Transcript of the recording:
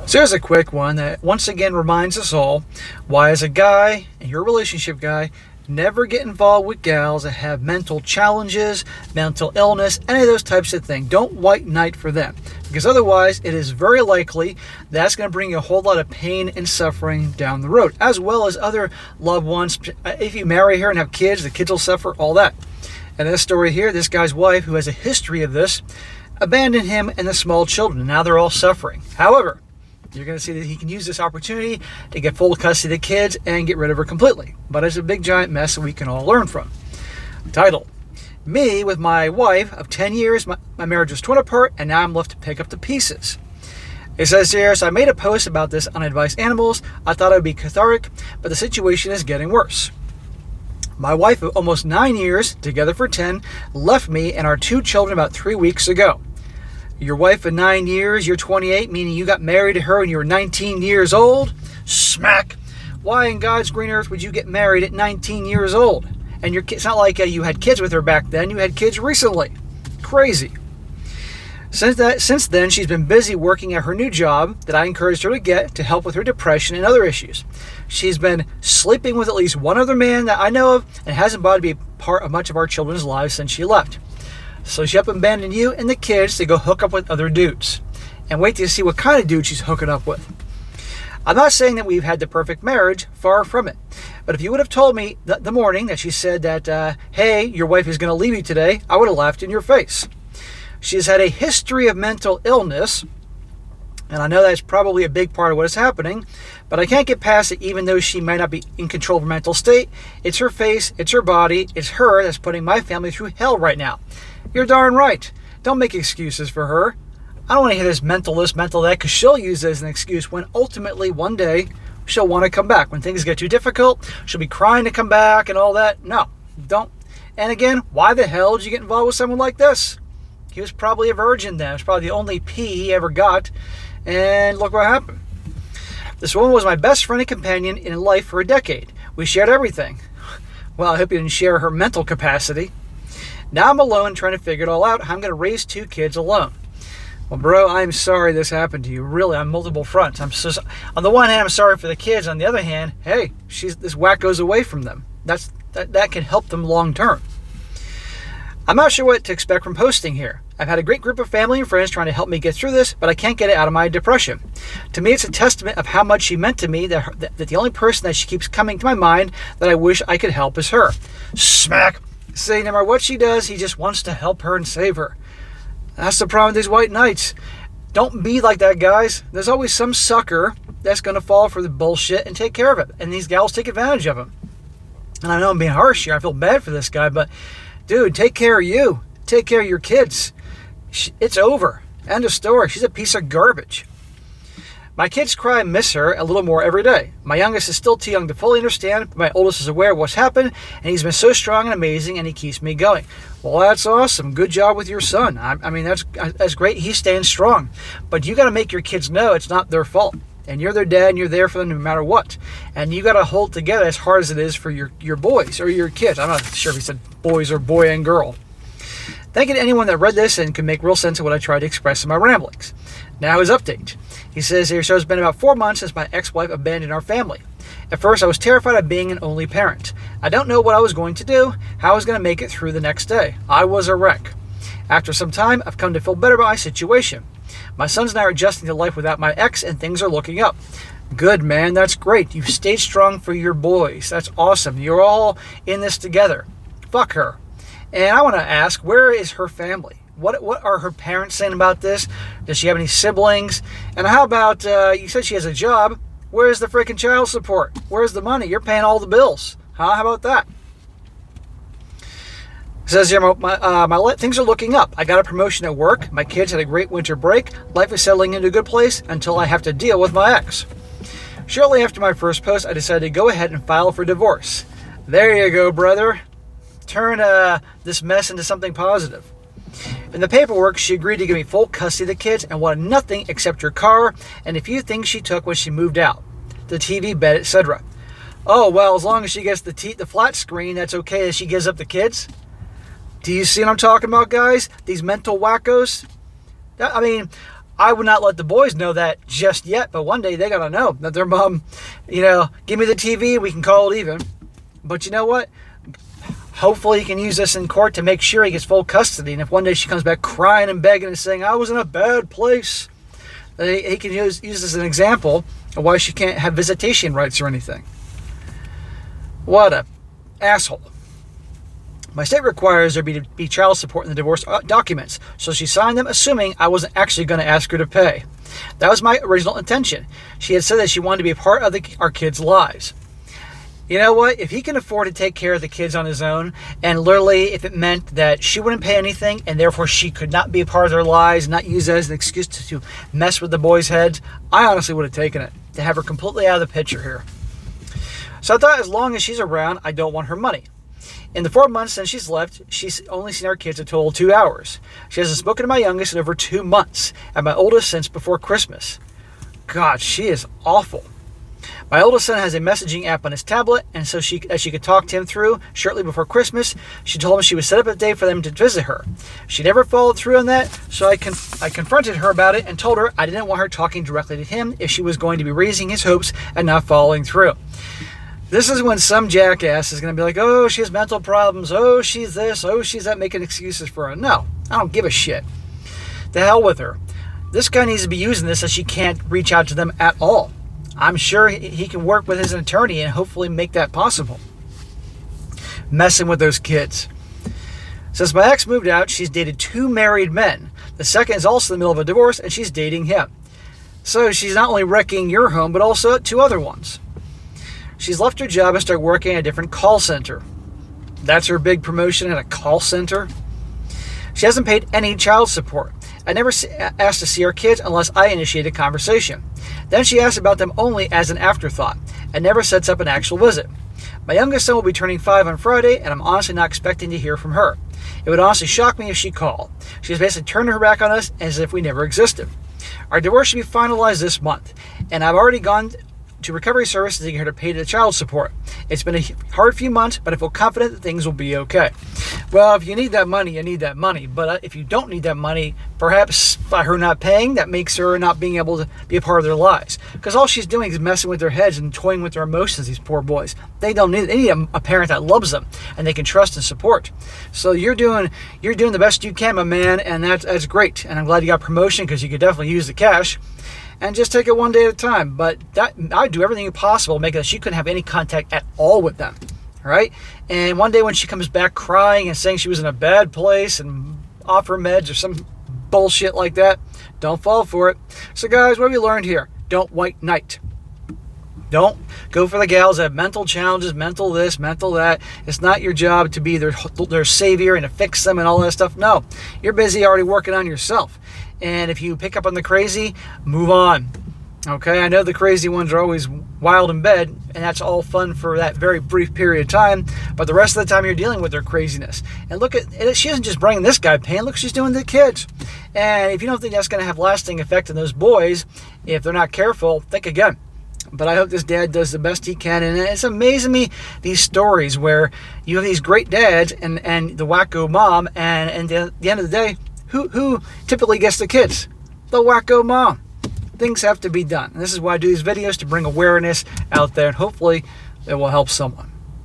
So here's a quick one that once again reminds us all why, as a guy, and you're a relationship guy, never get involved with gals that have mental challenges, mental illness, any of those types of things. Don't white knight for them, because otherwise it is very likely that's going to bring you a whole lot of pain and suffering down the road, as well as other loved ones. If you marry her and have kids, the kids will suffer, all that. And this story here, this guy's wife, who has a history of this, abandoned him and the small children. Now they're all suffering. However, you're going to see that he can use this opportunity to get full custody of the kids and get rid of her completely. But it's a big giant mess that we can all learn from. Title: Me with my wife of 10 years, my marriage was torn apart, and now I'm left to pick up the pieces. It says here, so I made a post about this on Advice Animals. I thought it would be cathartic, but the situation is getting worse. My wife of almost 9 years, together for 10, left me and our 2 children about 3 weeks ago. Your wife of 9 years, you're 28, meaning you got married to her when you were 19 years old? Smack! Why in God's green earth would you get married at 19 years old? And it's not like you had kids with her back then, you had kids recently. Crazy. Since then, she's been busy working at her new job that I encouraged her to get to help with her depression and other issues. She's been sleeping with at least one other man that I know of and hasn't bothered to be part of much of our children's lives since she left. So she up and abandoned you and the kids to go hook up with other dudes. And wait till you see what kind of dude she's hooking up with. I'm not saying that we've had the perfect marriage, far from it. But if you would have told me the morning that she said that, hey, your wife is going to leave you today, I would have laughed in your face. She's had a history of mental illness, and I know that's probably a big part of what is happening, but I can't get past it even though she might not be in control of her mental state. It's her face, it's her body, it's her that's putting my family through hell right now. You're darn right. Don't make excuses for her. I don't want to hear this mental this, mental that, because she'll use it as an excuse when ultimately one day she'll want to come back. When things get too difficult, she'll be crying to come back and all that. No, don't. And again, why the hell did you get involved with someone like this? He was probably a virgin then. It was probably the only pee he ever got. And look what happened. This woman was my best friend and companion in life for a decade. We shared everything. Well, I hope you didn't share her mental capacity. Now I'm alone trying to figure it all out. How I'm going to raise 2 kids alone. Well, bro, I'm sorry this happened to you. Really, on multiple fronts. On the one hand, I'm sorry for the kids. On the other hand, hey, this whack goes away from them. That can help them long term. I'm not sure what to expect from posting here. I've had a great group of family and friends trying to help me get through this, but I can't get it out of my depression. To me, it's a testament of how much she meant to me that the only person that she keeps coming to my mind that I wish I could help is her. Smack! See, no matter what she does, he just wants to help her and save her. That's the problem with these white knights. Don't be like that, guys. There's always some sucker that's going to fall for the bullshit and take care of it. And these gals take advantage of him. And I know I'm being harsh here. I feel bad for this guy, but dude, take care of you. Take care of your kids. It's over. End of story. She's a piece of garbage. My kids cry and miss her a little more every day. My youngest is still too young to fully understand, but my oldest is aware of what's happened, and he's been so strong and amazing, and he keeps me going. Well, that's awesome. Good job with your son. I mean, that's great. He's staying strong. But you got to make your kids know it's not their fault. And you're their dad, and you're there for them no matter what. And you got to hold together as hard as it is for your boys or your kids. I'm not sure if he said boys or boy and girl. Thank you to anyone that read this and can make real sense of what I tried to express in my ramblings. Now his update. He says here, so it's been about 4 months since my ex-wife abandoned our family. At first, I was terrified of being an only parent. I don't know what I was going to do, how I was going to make it through the next day. I was a wreck. After some time, I've come to feel better about my situation. My sons and I are adjusting to life without my ex, and things are looking up. Good, man. That's great. You've stayed strong for your boys. That's awesome. You're all in this together. Fuck her. And I want to ask, where is her family? What are her parents saying about this? Does she have any siblings? And how about, you said she has a job. Where's the freaking child support? Where's the money? You're paying all the bills. Huh? How about that? It says here, things are looking up. I got a promotion at work. My kids had a great winter break. Life is settling into a good place until I have to deal with my ex. Shortly after my first post, I decided to go ahead and file for divorce. There you go, brother. Turn this mess into something positive. In the paperwork, she agreed to give me full custody of the kids and wanted nothing except her car and a few things she took when she moved out. The TV, bed, etc. Oh, well, as long as she gets the flat screen, that's okay as she gives up the kids. Do you see what I'm talking about, guys? These mental wackos? I mean, I would not let the boys know that just yet, but one day they gotta know that their mom, give me the TV, we can call it even. But you know what? Hopefully he can use this in court to make sure he gets full custody. And if one day she comes back crying and begging and saying, I was in a bad place, he can use this as an example of why she can't have visitation rights or anything. What a asshole. My state requires there be child support in the divorce documents, so she signed them assuming I wasn't actually going to ask her to pay. That was my original intention. She had said that she wanted to be a part of our kids' lives. You know what? If he can afford to take care of the kids on his own, and literally if it meant that she wouldn't pay anything, and therefore she could not be a part of their lives, not use that as an excuse to mess with the boys' heads, I honestly would have taken it, to have her completely out of the picture here. So I thought as long as she's around, I don't want her money. In the 4 months since she's left, she's only seen our kids a total of 2 hours. She hasn't spoken to my youngest in over 2 months, and my oldest since before Christmas. God, she is awful. My oldest son has a messaging app on his tablet, and so she could talk to him through shortly before Christmas. She told him she would set up a day for them to visit her. She never followed through on that, so I confronted her about it and told her I didn't want her talking directly to him if she was going to be raising his hopes and not following through. This is when some jackass is going to be like, oh, she has mental problems, oh, she's this, oh, she's that, making excuses for her. No, I don't give a shit. The hell with her. This guy needs to be using this, as she can't reach out to them at all. I'm sure he can work with his attorney and hopefully make that possible. Messing with those kids. Since my ex moved out, she's dated 2 married men. The second is also in the middle of a divorce, and she's dating him. So she's not only wrecking your home, but also 2 other ones. She's left her job and started working at a different call center. That's her big promotion, at a call center. She hasn't paid any child support. I never asked to see our kids unless I initiated a conversation. Then she asks about them only as an afterthought, and never sets up an actual visit. My youngest son will be turning 5 on Friday, and I'm honestly not expecting to hear from her. It would honestly shock me if she called. She's basically turned her back on us as if we never existed. Our divorce should be finalized this month, and I've already gone to recovery services to get her to pay the child support. It's been a hard few months, but I feel confident that things will be okay. Well, if you need that money, you need that money. But if you don't need that money, perhaps by her not paying, that makes her not being able to be a part of their lives. Because all she's doing is messing with their heads and toying with their emotions, these poor boys. They need a parent that loves them and they can trust and support. So you're doing the best you can, my man, and that's great. And I'm glad you got promotion, because you could definitely use the cash. And just take it one day at a time. But I do everything possible to make it that she couldn't have any contact at all with them. All right? And one day when she comes back crying and saying she was in a bad place and off her meds or some bullshit like that, don't fall for it. So guys, what have we learned here? Don't white knight. Don't go for the gals that have mental challenges, mental this, mental that. It's not your job to be their savior and to fix them and all that stuff. No, you're busy already working on yourself. And if you pick up on the crazy, move on. Okay, I know the crazy ones are always wild in bed, and that's all fun for that very brief period of time, but the rest of the time you're dealing with their craziness. And look she isn't just bringing this guy pain, look what she's doing to the kids. And if you don't think that's going to have lasting effect on those boys, if they're not careful, think again. But I hope this dad does the best he can. And it's amazing me, these stories where you have these great dads and the wacko mom, and at the end of the day, who typically gets the kids? The wacko mom. Things have to be done. And this is why I do these videos, to bring awareness out there, and hopefully it will help someone.